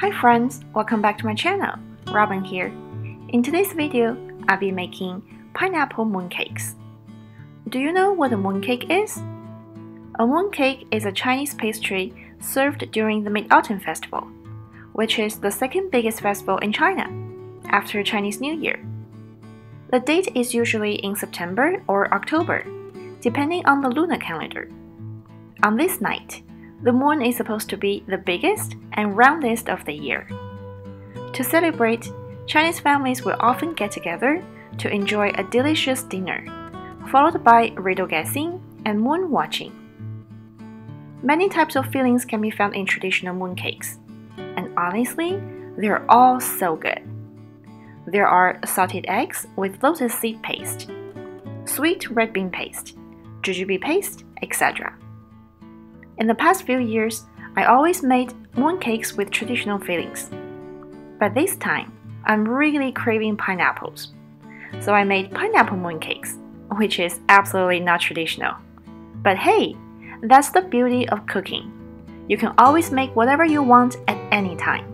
Hi friends, welcome back to my channel. Robin here. In today's video, I'll be making pineapple mooncakes. Do you know what a mooncake is? A mooncake is a Chinese pastry served during the Mid-Autumn Festival, which is the second biggest festival in China, after Chinese New Year. The date is usually in September or October, depending on the lunar calendar. On this night, the moon is supposed to be the biggest and roundest of the year. To celebrate, Chinese families will often get together to enjoy a delicious dinner, followed by riddle guessing and moon watching. Many types of fillings can be found in traditional mooncakes, and honestly, they're all so good. There are salted eggs with lotus seed paste, sweet red bean paste, jujube paste, etc. In the past few years, I always made mooncakes with traditional fillings. But this time, I'm really craving pineapples. So I made pineapple mooncakes, which is absolutely not traditional. But hey, that's the beauty of cooking. You can always make whatever you want at any time.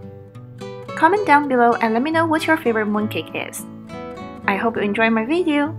Comment down below and let me know what your favorite mooncake is. I hope you enjoyed my video.